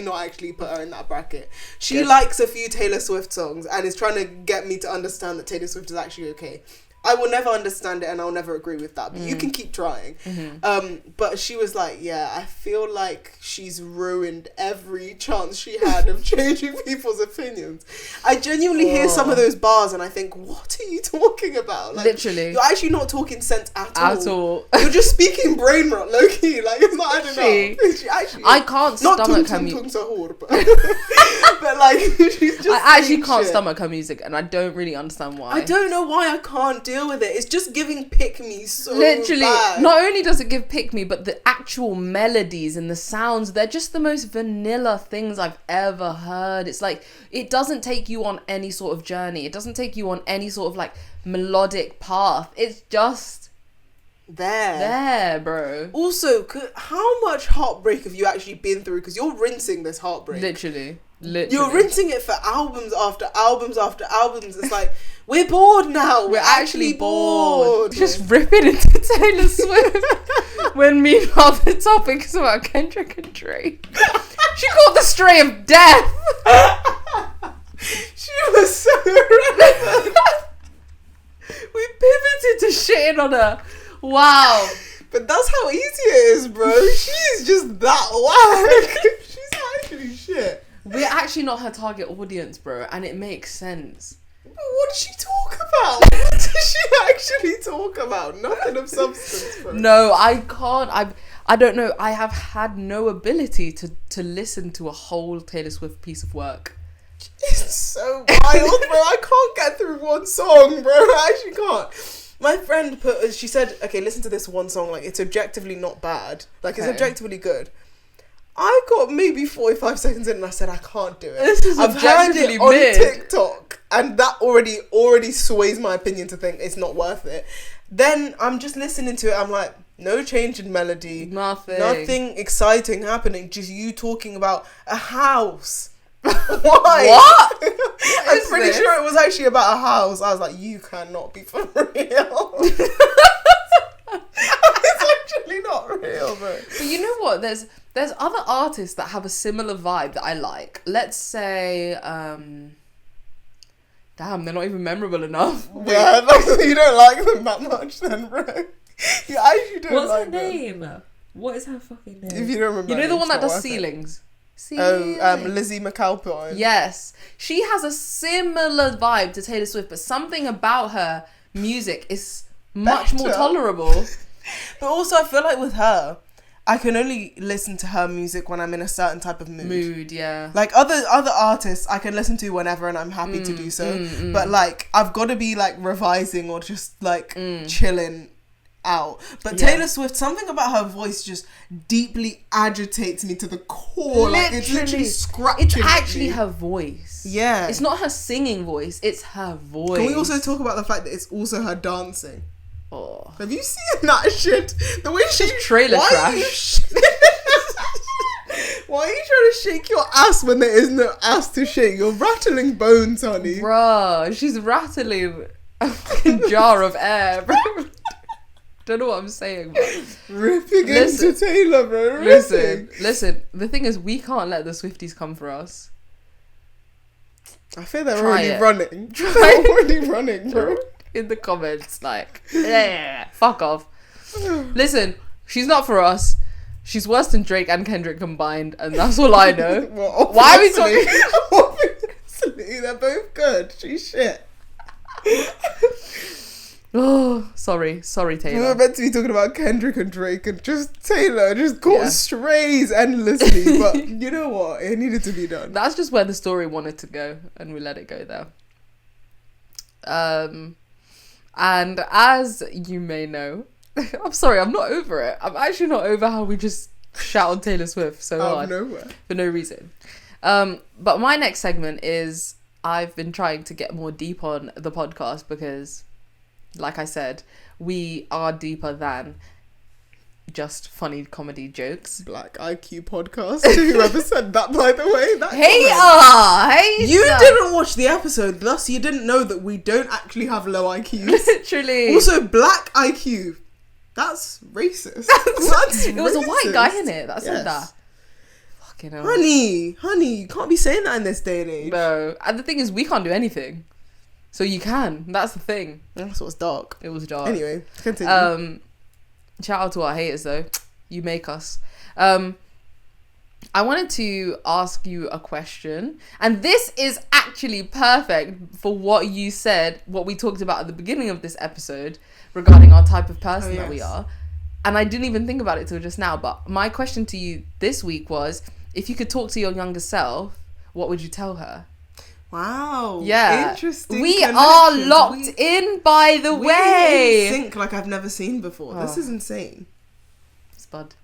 not actually put her in that bracket. She likes a few Taylor Swift songs and is trying to get me to understand that Taylor Swift is actually okay. I will never understand it and I'll never agree with that, but you can keep trying. Mm-hmm. But she was like, I feel like she's ruined every chance she had of changing people's opinions. I genuinely hear some of those bars and I think, what are you talking about? Like, literally. You're actually not talking sense at all. You're just speaking brain rot, low key. Like, it's not, I don't know. She actually, I can't stomach her music. But like, she's just I actually can't stomach her music and I don't really understand why. I don't know why I can't deal with it. It's just giving pick me so literally bad. Not only does it give pick me, but the actual melodies and the sounds songs, they're just the most vanilla things I've ever heard. It's like, it doesn't take you on any sort of journey. It doesn't take you on any sort of like melodic path. It's just there, bro. Also, how much heartbreak have you actually been through? Because you're rinsing this heartbreak. Literally. You're rinsing it for albums after albums after albums. It's like, we're bored now. We're actually bored. Just ripping into Taylor Swift. When meanwhile the topic is about Kendrick and Drake. She called the stray of death. She was so relevant. We pivoted to shitting on her. Wow. But that's how easy it is, bro. She's just that whack. She's actually shit. We're actually not her target audience, bro, and it makes sense. What does she talk about? What does she actually talk about? Nothing of substance, bro. No, I can't. I don't know. I have had no ability to listen to a whole Taylor Swift piece of work. It's so wild, bro. I can't get through one song, bro. I actually can't. My friend she said, okay, listen to this one song. Like, it's objectively not bad. Like, it's objectively good. I got maybe 45 seconds in and I said, I can't do it. This is I've heard it on mid. TikTok and that already sways my opinion to think it's not worth it. Then I'm just listening to it. I'm like, no change in melody. Nothing exciting happening. Just you talking about a house. Why? What? I'm pretty sure it was actually about a house. I was like, you cannot be for real. It's actually not real, bro. But you know what? There's other artists that have a similar vibe that I like. Let's say, damn, they're not even memorable enough. Yeah, you don't like them that much then, bro. You actually don't What's like her them. name? What is her fucking name? If you don't remember, You know the one that does worth it. ceilings? Lizzie McAlpine. Yes. She has a similar vibe to Taylor Swift, but something about her music is much more Better. tolerable. But also, I feel like with her, I can only listen to her music when I'm in a certain type of mood. Yeah. Like other artists, I can listen to whenever and I'm happy to do so. But like, I've got to be like revising or just like chilling out. But Taylor Swift, something about her voice just deeply agitates me to the core. Like it's literally scratching. It's actually her voice. Yeah. It's not her singing voice. It's her voice. Can we also talk about the fact that it's also her dancing? Oh. Have you seen that shit? The way she trailer trash. Why are you trying to shake your ass when there is no ass to shake? You're rattling bones, honey. Bruh, she's rattling a fucking jar of air, bro. Don't know what I'm saying, bro. Ripping into Taylor, bro. Listen. The thing is, we can't let the Swifties come for us. I feel they're already running. Try They're already running, bro. In the comments, like, fuck off. Listen, she's not for us. She's worse than Drake and Kendrick combined, and that's all I know. Well, why are we talking? Obviously, they're both good. She's shit. Oh, sorry, Taylor. We were meant to be talking about Kendrick and Drake, and just Taylor just caught strays endlessly. But you know what? It needed to be done. That's just where the story wanted to go, and we let it go there. And as you may know, I'm sorry, I'm not over it. I'm actually not over how we just shout on Taylor Swift so hard nowhere for no reason. But my next segment is, I've been trying to get more deep on the podcast because, like I said, we are deeper than just funny comedy jokes. Black IQ podcast. Whoever said that, by the way. Hey, you didn't watch the episode, thus you didn't know that we don't actually have low IQs. Literally. Also, black IQ. That's racist. That's it was racist. a white guy in it that said that. Fucking hell. Honey, you can't be saying that in this day and age. No, and the thing is, we can't do anything. So you can. That's the thing. That's what's dark. It was dark. Anyway, continue. Shout out to our haters though. You make us. I wanted to ask you a question, and this is actually perfect for what you said, what we talked about at the beginning of this episode regarding our type of person that we are. And I didn't even think about it till just now, but my question to you this week was, if you could talk to your younger self, what would you tell her? Wow. Yeah. Interesting. We are locked in, by the way. We sync like I've never seen before. This is insane. Spud.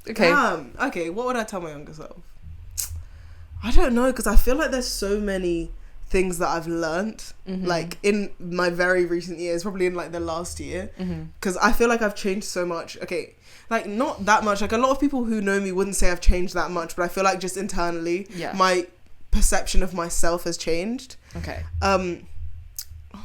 Okay. Okay, what would I tell my younger self? I don't know, because I feel like there's so many things that I've learnt, like, in my very recent years, probably in, like, the last year, because I feel like I've changed so much. Okay, like, not that much. Like, a lot of people who know me wouldn't say I've changed that much, but I feel like just internally, my perception of myself has changed. Okay. Oh,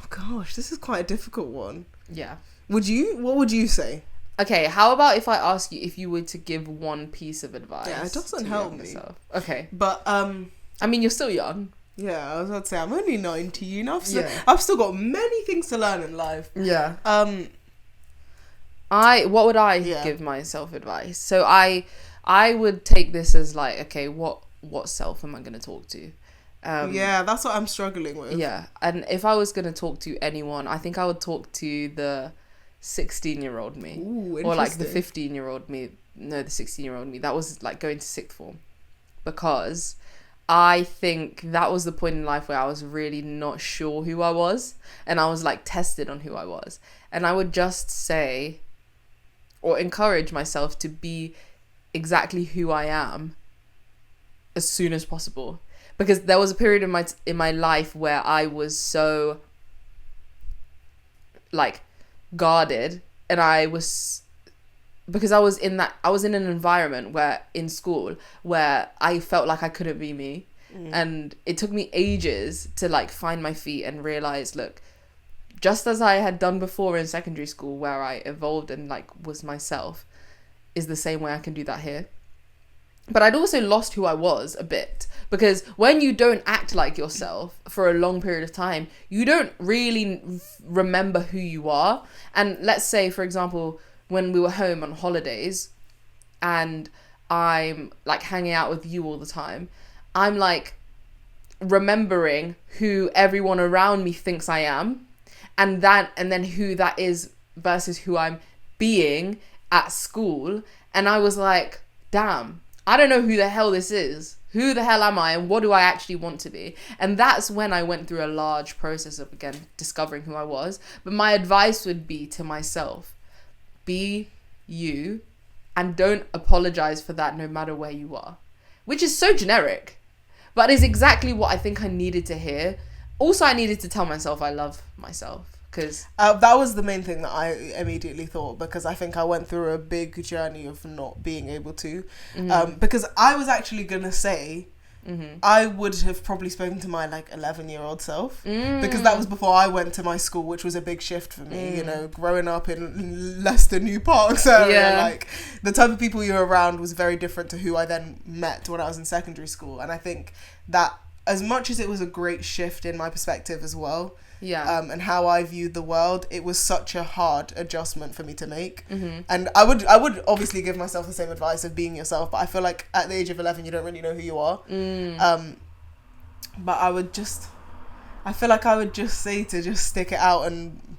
gosh, this is quite a difficult one. Yeah. What would you say? Okay, how about if I ask you if you were to give one piece of advice? Yeah, it doesn't help me. Okay. But, I mean, you're still young. yeah, I was about to say, I'm only 19. I've still got many things to learn in life. Yeah. What would I give myself advice? So I would take this as like, okay, what self am I going to talk to? Yeah, that's what I'm struggling with. Yeah, and if I was going to talk to anyone, I think I would talk to the 16-year-old me. Ooh, or like the 15-year-old me. No, the 16-year-old me. That was like going to sixth form. Because I think that was the point in life where I was really not sure who I was. And I was like tested on who I was. And I would just say or encourage myself to be exactly who I am as soon as possible. Because there was a period in my life where I was so like guarded, and because I was in an environment where in school where I felt like I couldn't be me. And it took me ages to like find my feet and realize, look, just as I had done before in secondary school where I evolved and like was myself, is the same way I can do that here. But I'd also lost who I was a bit, because when you don't act like yourself for a long period of time, you don't really remember who you are. And let's say, for example, when we were home on holidays and I'm like hanging out with you all the time, I'm like remembering who everyone around me thinks I am, and then who that is versus who I'm being at school. And I was like, damn, I don't know who the hell this is. Who the hell am I, and what do I actually want to be? And that's when I went through a large process of, again, discovering who I was. But my advice would be to myself, be you, and don't apologize for that no matter where you are. Which is so generic, but is exactly what I think I needed to hear. Also, I needed to tell myself I love myself. Because that was the main thing that I immediately thought, because I think I went through a big journey of not being able to. Because I was actually going to say, I would have probably spoken to my like 11-year-old self, because that was before I went to my school, which was a big shift for me, you know, growing up in Leicester New Parks area. Like, the type of people you're around was very different to who I then met when I was in secondary school. And I think that as much as it was a great shift in my perspective as well, and how I viewed the world, it was such a hard adjustment for me to make. And I would obviously give myself the same advice of being yourself, but I feel like at the age of 11 you don't really know who you are. But I feel like I would just say to just stick it out and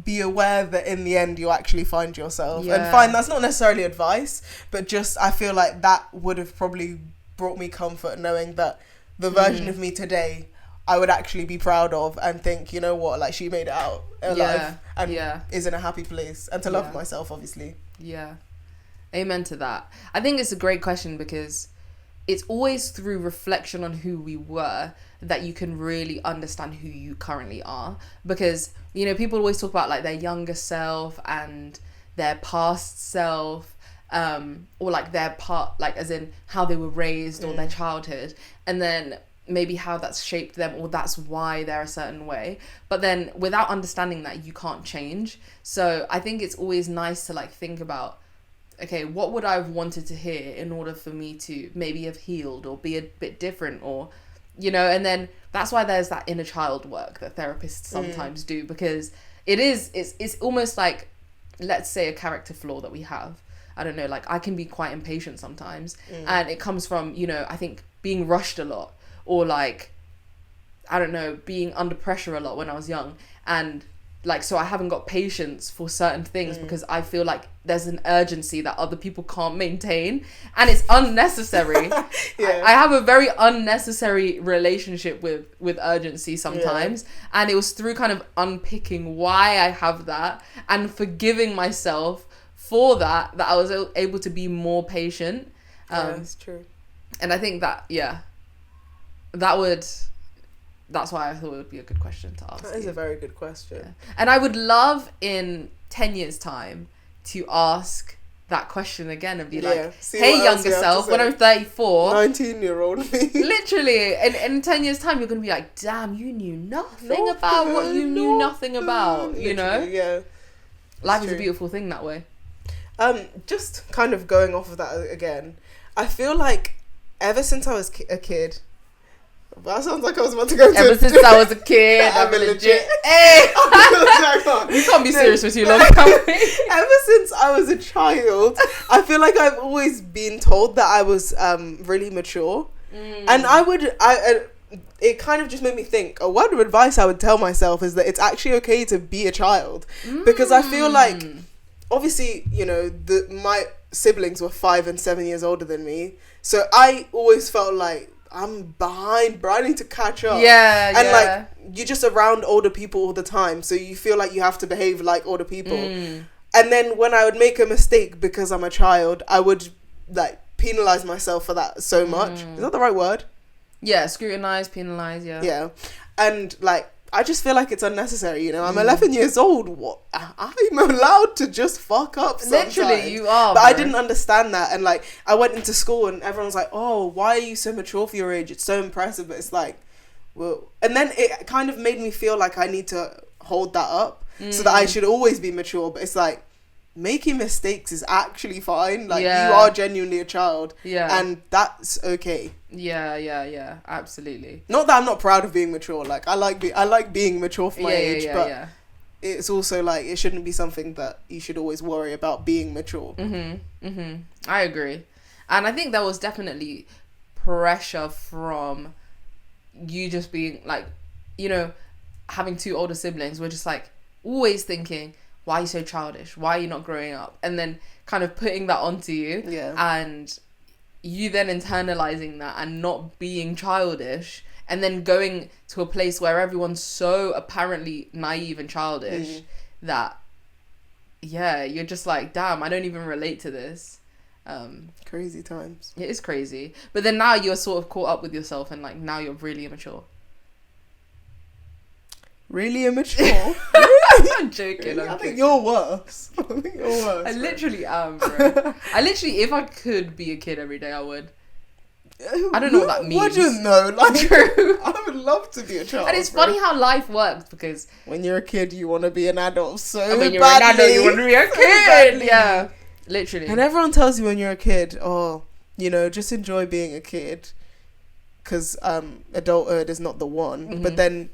be aware that in the end you'll actually find yourself. And that's not necessarily advice, but just I feel like that would have probably brought me comfort, knowing that the version of me today I would actually be proud of and think, you know what, like, she made it out alive and is in a happy place, and to love myself, obviously. Yeah. Amen to that. I think it's a great question, because it's always through reflection on who we were that you can really understand who you currently are. Because, you know, people always talk about like their younger self and their past self, or like their part, like as in how they were raised or their childhood, and then maybe how that's shaped them, or that's why they're a certain way. But then without understanding that, you can't change. So I think it's always nice to like think about, okay, what would I have wanted to hear in order for me to maybe have healed or be a bit different, or, you know. And then that's why there's that inner child work that therapists sometimes do, because it's almost like, let's say, a character flaw that we have. I don't know, like I can be quite impatient sometimes, and it comes from, you know, I think being rushed a lot, or like, I don't know, being under pressure a lot when I was young. And like, so I haven't got patience for certain things because I feel like there's an urgency that other people can't maintain, and it's unnecessary. I have a very unnecessary relationship with urgency sometimes. And it was through kind of unpicking why I have that and forgiving myself for that I was able to be more patient. That's true. And I think that, that's why I thought it would be a good question to ask. That is a very good question. Yeah. And I would love in 10 years' time to ask that question again and be like, hey, younger self, when I'm 34, 19-year-old me. Literally, in 10 years' time, you're going to be like, damn, you knew nothing about what you knew nothing about, you know? Yeah. Life is a beautiful thing that way. Just kind of going off of that again, I feel like ever since I was a kid, that sounds like I was about to go to... Ever since I was a kid, I'm legit. Hey! We can't be serious for too long, can we? Ever since I was a child, I feel like I've always been told that I was really mature. And it kind of just made me think, a word of advice I would tell myself is that it's actually okay to be a child. Because I feel like, obviously, you know, my siblings were 5 and 7 years older than me. So I always felt like, I'm behind, bro. I need to catch up. And like, you're just around older people all the time, so you feel like you have to behave like older people. And then when I would make a mistake because I'm a child, I would like penalize myself for that so much. Is that the right word? Yeah, scrutinize, penalize. Yeah. And like, I just feel like it's unnecessary, you know. I'm 11 years old. What? I'm allowed to just fuck up sometimes. Literally, you are. But bro. I didn't understand that. And like, I went into school and everyone was like, oh, why are you so mature for your age? It's so impressive. But it's like, well... And then it kind of made me feel like I need to hold that up so that I should always be mature. But it's like, making mistakes is actually fine. Like, you are genuinely a child. Yeah. And that's okay. Yeah, absolutely. Not that I'm not proud of being mature. Like, I like being mature for my age, but it's also like, it shouldn't be something that you should always worry about being mature. I agree. And I think there was definitely pressure from you just being like, you know, having 2 older siblings. We're just like always thinking, why are you so childish? Why are you not growing up? And then kind of putting that onto you. Yeah. And you then internalizing that and not being childish, and then going to a place where everyone's so apparently naive and childish that, you're just like, damn, I don't even relate to this. Crazy times. It is crazy. But then now you're sort of caught up with yourself and like, now you're really immature. Really immature? I'm joking. I think you're worse. I literally am, bro. If I could be a kid every day, I would. I don't know what that means. Wouldn't know. Like, true. I would love to be a child. And it's funny how life works, because when you're a kid, you want to be an adult so badly. When you're an adult, you want to be a kid. Yeah, literally. And everyone tells you when you're a kid, oh, you know, just enjoy being a kid, because adulthood is not the one. But then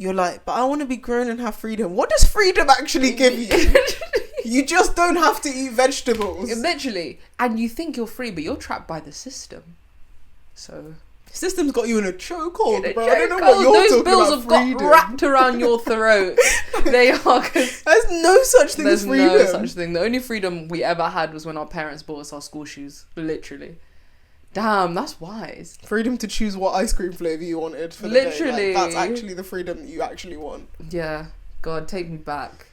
you're like, but I want to be grown and have freedom. What does freedom actually give you? You just don't have to eat vegetables. Literally. And you think you're free, but you're trapped by the system. So... System's got you in a chokehold, bro. I don't know what you're Those talking bills about. Have freedom. Got wrapped around your throat. They are. There's no such thing as freedom. There's no such thing. The only freedom we ever had was when our parents bought us our school shoes. Literally. Damn, that's wise. Freedom to choose what ice cream flavour you wanted for the day. Like, that's actually the freedom that you actually want. Yeah. God, take me back.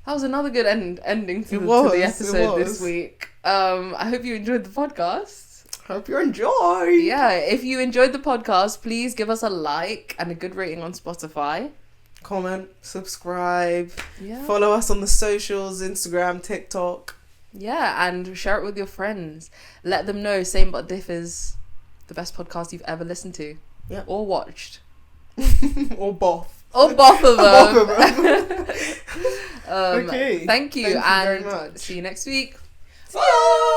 That was another good ending to the episode this week. I hope you enjoyed the podcast. Hope you enjoy. Yeah, if you enjoyed the podcast, please give us a like and a good rating on Spotify. Comment, subscribe. Yeah. Follow us on the socials, Instagram, TikTok. Yeah, and share it with your friends. Let them know Same But Diff is the best podcast you've ever listened to. Yeah. Or watched. Or both. Or both of them. Okay. Thank you very much. See you next week. Bye.